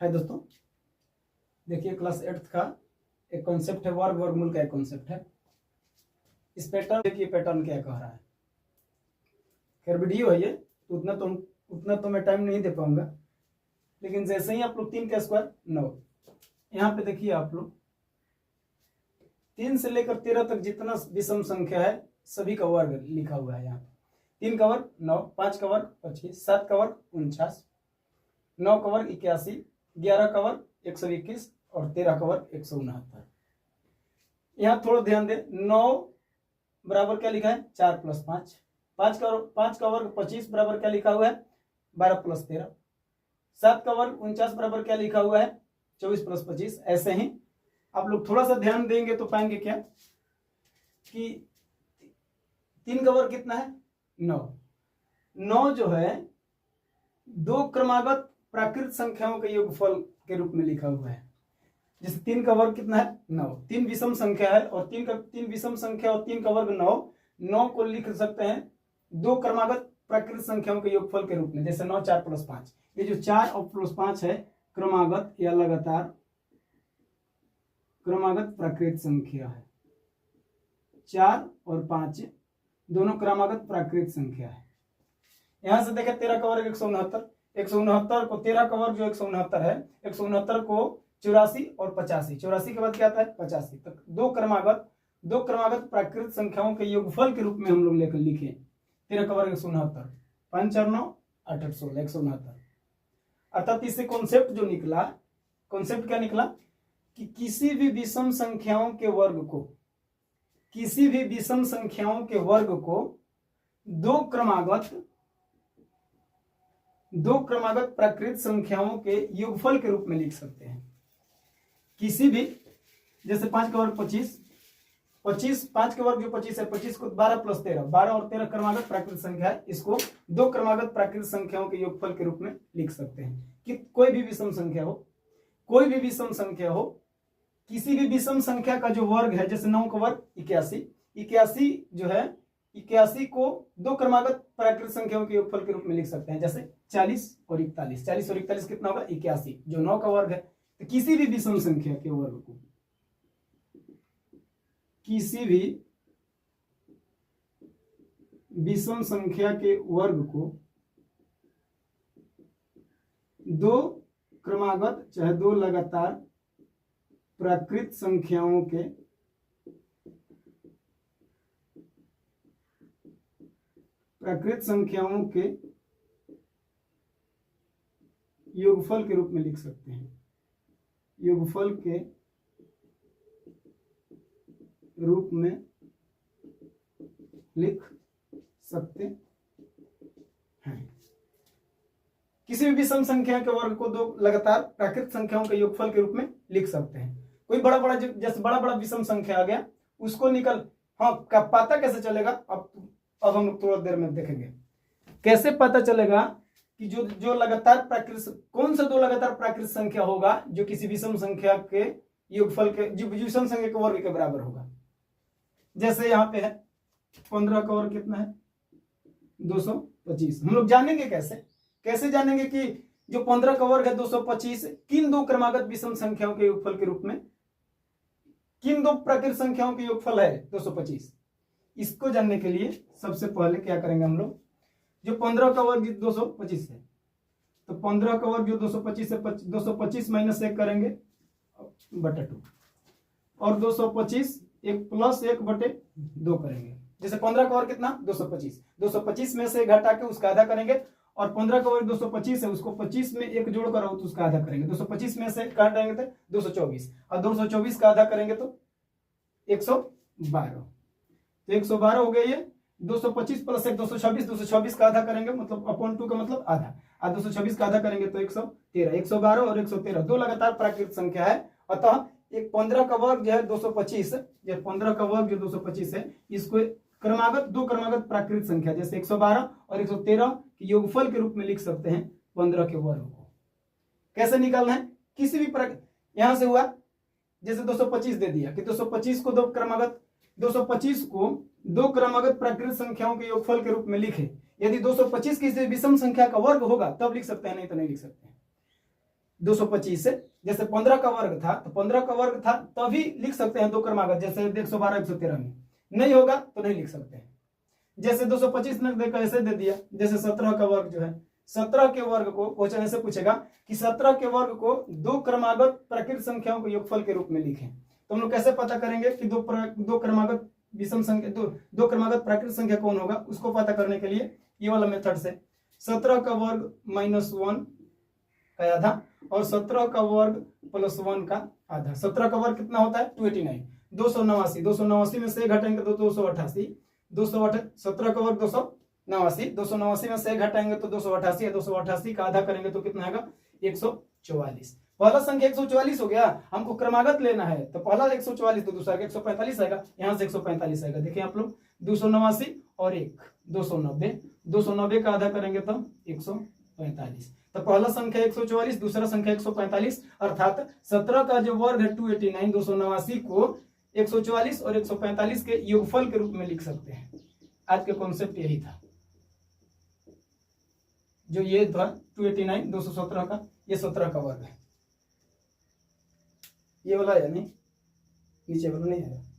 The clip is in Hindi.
है दोस्तों। देखिए क्लास 8th का एक कॉन्सेप्ट है, वर्ग वर्गमूल का एक कॉन्सेप्ट है। इस पैटर्न देखिए पैटर्न क्या कह रहा है। खैर वीडियो है ये, तो उतना तो मैं टाइम नहीं दे पाऊंगा, लेकिन जैसे ही आप लोग 3 का स्क्वायर 9, यहाँ पे देखिए आप लोग 3 से लेकर 13 तक जितना विषम संख्या है सभी का वर्ग लिखा हुआ है। यहाँ पे 3 का वर्ग 9, 5 का वर्ग 25, 7 का वर्ग 49, 9 का वर्ग 81, 11 का वर्ग 121 और 13 का वर्ग 169। यहाँ थोड़ा ध्यान दे, 9 बराबर क्या लिखा है 4 + 5, 5 का वर्ग 25 बराबर क्या लिखा हुआ है 12 + 13, 7 का वर्ग 49 बराबर क्या लिखा हुआ है 24 + 25। ऐसे ही आप लोग थोड़ा सा ध्यान देंगे तो पाएंगे क्या कि 3 का वर्ग कितना है 9। 9 जो है 2 क्रमागत प्राकृत संख्याओं के योगफल के रूप में लिखा हुआ है। जैसे 3 का वर्ग कितना है 9, 3 विषम संख्या है और 3 विषम संख्या और 3 का वर्ग 9 को लिख सकते हैं 2 क्रमागत प्राकृत संख्याओं के योगफल के रूप में। जैसे 9 4 + 5, ये जो 4 और +5 है क्रमागत या लगातार क्रमागत प्राकृत संख्या है। 4 और 5 दोनों क्रमागत प्राकृत संख्या है। यहां से देखें 13 का वर्ग 169, 169 को 13 का वर्ग जो 169 है, 169 को 84 और 85, 84 के बाद क्या आता है 85 तक। 2 क्रमागत प्राकृत संख्याओं के योगफल के रूप में हम लोग लेकर लिखे 13 का वर्ग 169, 5 4 9 8 8 16 169। अर्थात इससे कॉन्सेप्ट जो निकला, कॉन्सेप्ट क्या निकला कि किसी भी विषम संख्याओं के वर्ग को 2 क्रमागत प्राकृत संख्याओं के योगफल के रूप में लिख सकते हैं। किसी भी, जैसे 5 का वर्ग 25, 5 के वर्ग जो 25 है, 25 को 12 + 13, 12 और 13 क्रमागत प्राकृत संख्या है, इसको 2 क्रमागत प्राकृत संख्याओं के योगफल के रूप में लिख सकते हैं। कि कोई भी विषम संख्या हो, किसी भी विषम संख्या का जो वर्ग है, जैसे 9 का वर्ग 81 जो है 81 को 2 क्रमागत प्राकृत संख्याओं के योगफल के रूप में लिख सकते हैं। जैसे 40 और 41 कितना होगा 81 जो 9 का वर्ग है। तो किसी भी विषम संख्या के वर्ग को, किसी भी विषम संख्या के वर्ग को 2 क्रमागत चाहे 2 लगातार प्राकृत संख्याओं के योगफल के रूप में लिख सकते हैं। योगफल के रूप में लिख सकते हैं। किसी भी विषम संख्या के वर्ग को 2 लगातार प्राकृत संख्याओं के योगफल के रूप में लिख सकते हैं। कोई बड़ा जैसे बड़ा विषम संख्या आ गया, उसको का पता कैसे चलेगा, अब हम थोड़ा देर में देखेंगे कैसे पता चलेगा कि जो लगातार प्राकृत, कौन सा 2 लगातार प्राकृत संख्या होगा जो किसी विषम संख्या के योगफल के, जो विषम संख्या के वर्ग के बराबर होगा। जैसे यहाँ पे है 15 का वर्ग कितना है 225। हम लोग जानेंगे कैसे जानेंगे कि जो 15 का वर्ग है 225 किन 2 क्रमागत विषम संख्याओं के योगफल के रूप में, किन 2 प्राकृत संख्याओं के योगफल है 225। इसको जानने के लिए सबसे पहले क्या करेंगे हम लोग, जो 15 का वर्ग 225 है, तो 15 का वर्ग जो 225 है 225 - 1 करेंगे बटे 2 और 225 1 + 1/2 करेंगे। जैसे 15 का वर्ग कितना 225 में से घटा के उसका आधा करेंगे और 15 का वर्ग 225 है, उसको 25 में 1 जोड़ कर तो उसका आधा करेंगे। 225 में से काटेंगे तो 224 और 224 का आधा करेंगे तो 112, तो 112 हो गया ये। 225 + 1 226 का आधा करेंगे मतलब अपॉन 2 का मतलब आधा, और 226 का आधा करेंगे तो 113। 112 और 113 2 लगातार प्राकृत संख्या है। अतः एक 15 का वर्ग जो है 225, ये 15 का वर्ग जो 225 है, इसको क्रमागत 2 क्रमागत प्राकृत संख्या जैसे 112 और 113 के योगफल के रूप में लिख सकते हैं 15 के वर्ग को। कैसे निकालना है, किसी भी यहां से हुआ जैसे 225 दे दिया कि 225 को 2 क्रमागत प्राकृत संख्याओं के योगफल के रूप में लिखे। यदि 225 किसी विषम संख्या का वर्ग होगा तब लिख सकते हैं, नहीं तो नहीं लिख सकते हैं। 225 से, जैसे 15 का वर्ग था तो 15 का वर्ग था तभी लिख सकते हैं दो क्रमागत, जैसे 112 113 में नहीं होगा तो नहीं लिख सकते हैं। जैसे 225 ने देखा ऐसे दे दिया, जैसे 17 का वर्ग जो है 17 के वर्ग को क्वेश्चन ऐसे पूछेगा कि 17 के वर्ग को दो क्रमागत प्राकृत संख्याओं के योगफल के रूप में लिखें। तो हम लोग कैसे पता करेंगे कि दो क्रमागत विषम संख्या दो क्रमागत प्राकृत संख्या कौन होगा, उसको पता करने के लिए ये वाला मेथड से 17 का वर्ग -1 का आधा और 17 का वर्ग +1 का आधा। 17 का वर्ग कितना होता है 289, 289 में से घटाएंगे तो 288, 17 का वर्ग 289 में से घटाएंगे तो 288 है, 288 का आधा करेंगे तो कितना आएगा 144। पहला संख्या 144 हो गया, हमको क्रमागत लेना है तो पहला 144 तो दूसरा 145 आएगा, यहाँ से 145 आएगा। देखिए आप लोग 289 और 1 290 का आधा करेंगे तो 145। तो पहला संख्या 144, दूसरा संख्या 145, अर्थात 17 का जो वर्ग है 289 289 को 144 और 145 के योगफल के रूप में लिख सकते हैं। आज का कॉन्सेप्ट यही था, जो ये था 289 217 का, ये 17 का वर्ग है, ये वाला है नहीं, नीचे वाला नहीं है।